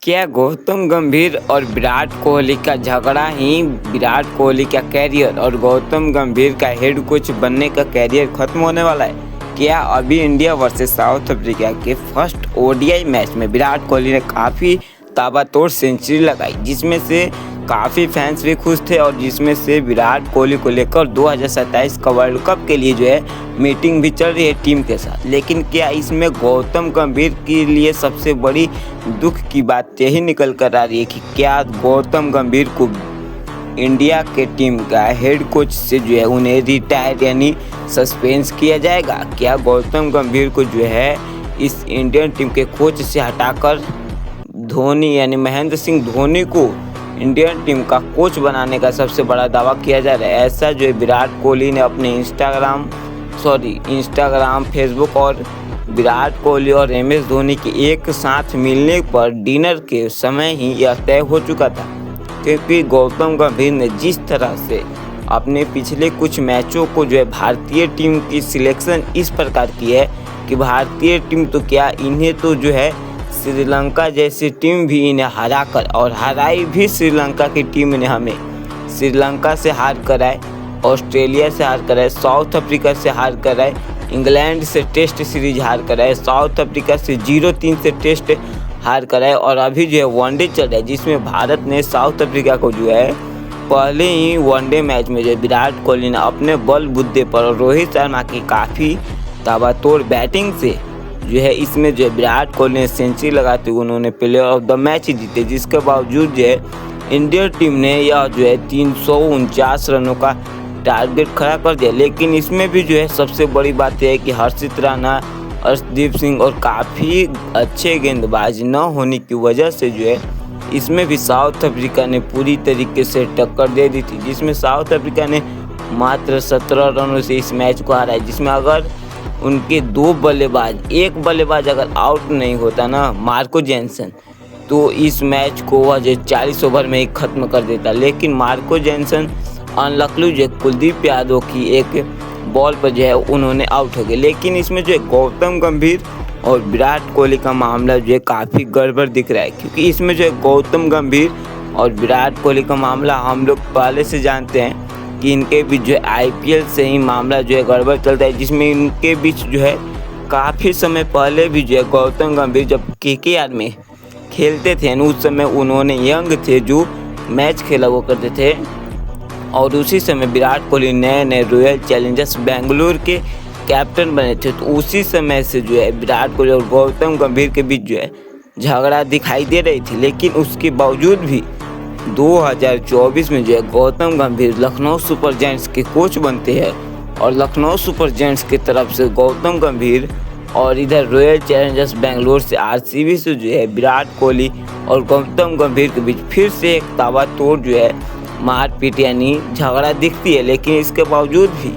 क्या गौतम गंभीर और विराट कोहली का झगड़ा ही विराट कोहली का कैरियर और गौतम गंभीर का हेड कोच बनने का कैरियर खत्म होने वाला है? क्या अभी इंडिया वर्सेस साउथ अफ्रीका के फर्स्ट ओडीआई मैच में विराट कोहली ने काफ़ी ताबड़तोड़ सेंचुरी लगाई, जिसमें से काफ़ी फैंस भी खुश थे और जिसमें से विराट कोहली को लेकर 2027 का वर्ल्ड कप के लिए मीटिंग भी चल रही है टीम के साथ। लेकिन क्या इसमें गौतम गंभीर के लिए सबसे बड़ी दुख की बात यही निकल कर आ रही है कि क्या गौतम गंभीर को इंडिया के टीम का हेड कोच से उन्हें रिटायर यानी सस्पेंस किया जाएगा? क्या गौतम गंभीर को इस इंडियन टीम के कोच से हटाकर धोनी यानी महेंद्र सिंह धोनी को इंडियन टीम का कोच बनाने का सबसे बड़ा दावा किया जा रहा है? ऐसा विराट कोहली ने अपने इंस्टाग्राम, फेसबुक और विराट कोहली और एमएस धोनी के एक साथ मिलने पर डिनर के समय ही यह तय हो चुका था, क्योंकि गौतम गंभीर ने जिस तरह से अपने पिछले कुछ मैचों को भारतीय टीम की सिलेक्शन इस प्रकार की है कि भारतीय टीम तो क्या, इन्हें तो श्रीलंका जैसी टीम भी इन्हें हराकर और हराई भी श्रीलंका की टीम ने हमें श्रीलंका से हार कराए, ऑस्ट्रेलिया से हार कराए, साउथ अफ्रीका से हार कराए, इंग्लैंड से टेस्ट सीरीज हार कराए, साउथ अफ्रीका से 0-3 से टेस्ट हार कराए और अभी वनडे चल रहा है, जिसमें भारत ने साउथ अफ्रीका को पहले ही वनडे मैच में विराट कोहली ने अपने बल बुद्धे पर रोहित शर्मा की काफ़ी ताबड़तोड़ बैटिंग से इसमें विराट कोहली ने सेंचुरी लगाते हुए उन्होंने प्लेयर ऑफ द मैच ही जीते, जिसके बावजूद इंडियन टीम ने यह 349 रनों का टारगेट खड़ा कर दिया। लेकिन इसमें भी सबसे बड़ी बात यह है कि हर्षित राणा, अर्शदीप सिंह और काफ़ी अच्छे गेंदबाज न होने की वजह से इसमें भी साउथ अफ्रीका ने पूरी तरीके से टक्कर दे दी थी, जिसमें साउथ अफ्रीका ने मात्र 17 रनों से इस मैच को हारा है, जिसमें अगर उनके एक बल्लेबाज अगर आउट नहीं होता ना, मार्को जेनसन, तो इस मैच को वह 40 ओवर में ही ख़त्म कर देता। लेकिन Marco Jansen unluckily Kuldeep Yadav की एक बॉल पर उन्होंने आउट हो गए। लेकिन इसमें गौतम गंभीर और विराट कोहली का मामला काफ़ी गड़बड़ दिख रहा है, क्योंकि इसमें गौतम गंभीर और विराट कोहली का मामला हम लोग पहले से जानते हैं कि इनके बीच आईपीएल से ही मामला गड़बड़ चलता है, जिसमें इनके बीच काफ़ी समय पहले भी गौतम गंभीर जब केकेआर में खेलते थे, उस समय उन्होंने यंग थे जो मैच खेला वो करते थे, और उसी समय विराट कोहली नए रॉयल चैलेंजर्स बेंगलुरु के कैप्टन बने थे। तो उसी समय से विराट कोहली और गौतम गंभीर के बीच झगड़ा दिखाई दे रही थी। लेकिन उसके बावजूद भी 2024 में गौतम गंभीर लखनऊ सुपर जायंट्स के कोच बनते हैं और लखनऊ सुपर जायंट्स की तरफ से गौतम गंभीर और इधर रॉयल चैलेंजर्स बेंगलुरु से आरसीबी से विराट कोहली और गौतम गंभीर के बीच फिर से एक ताबड़तोड़ मारपीट यानी झगड़ा दिखती है। लेकिन इसके बावजूद भी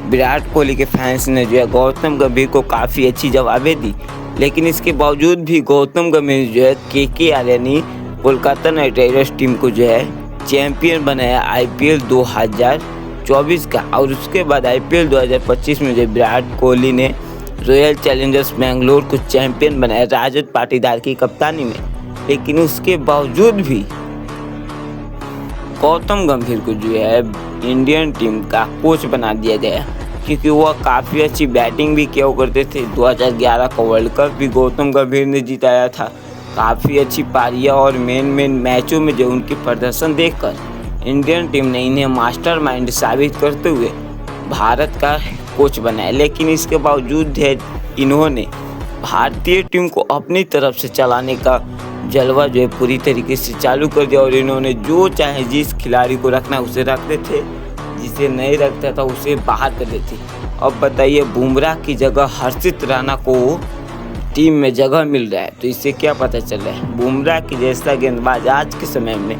विराट कोहली के फैंस ने गौतम गंभीर को काफ़ी अच्छी जवाबें दी। लेकिन इसके बावजूद भी गौतम गंभीर केकेआर यानी कोलकाता नाइट राइडर्स टीम को चैंपियन बनाया आईपीएल 2024 का, और उसके बाद आईपीएल 2025 में विराट कोहली ने रॉयल चैलेंजर्स बेंगलुरु को चैंपियन बनाया राजत पाटीदार की कप्तानी में। लेकिन उसके बावजूद भी गौतम गंभीर को इंडियन टीम का कोच बना दिया गया, क्योंकि वह काफ़ी अच्छी बैटिंग भी किया करते थे। 2011 का वर्ल्ड कप भी गौतम गंभीर ने जिताया था। काफ़ी अच्छी पारियां और मेन मैचों में उनकी प्रदर्शन देखकर इंडियन टीम ने इन्हें मास्टरमाइंड साबित करते हुए भारत का कोच बनाया। लेकिन इसके बावजूद इन्होंने भारतीय टीम को अपनी तरफ से चलाने का जलवा पूरी तरीके से चालू कर दिया, और इन्होंने जो चाहे जिस खिलाड़ी को रखना उसे रखते थे, जिसे नहीं रखता था उसे बाहर कर देते। अब बताइए, बुमराह की जगह हर्षित राणा को टीम में जगह मिल रहा है, तो इससे क्या पता चल रहा है? बुमराह की जैसा गेंदबाज आज के समय में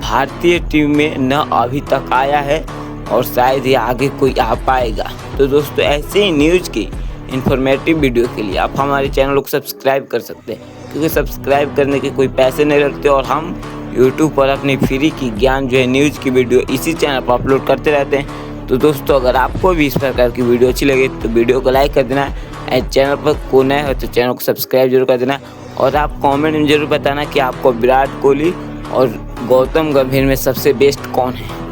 भारतीय टीम में न अभी तक आया है और शायद ही आगे कोई आ पाएगा। तो दोस्तों, ऐसे ही न्यूज़ की इन्फॉर्मेटिव वीडियो के लिए आप हमारे चैनल को सब्सक्राइब कर सकते हैं, क्योंकि सब्सक्राइब करने के कोई पैसे नहीं लगते और हम यूट्यूब पर अपनी फ्री की ज्ञान न्यूज़ की वीडियो इसी चैनल पर अपलोड करते रहते हैं। तो दोस्तों, अगर आपको भी इस प्रकार की वीडियो अच्छी लगे तो वीडियो को लाइक कर देना, चैनल पर कोई नया हो तो चैनल को सब्सक्राइब जरूर कर देना और आप कमेंट में ज़रूर बताना कि आपको विराट कोहली और गौतम गंभीर में सबसे बेस्ट कौन है।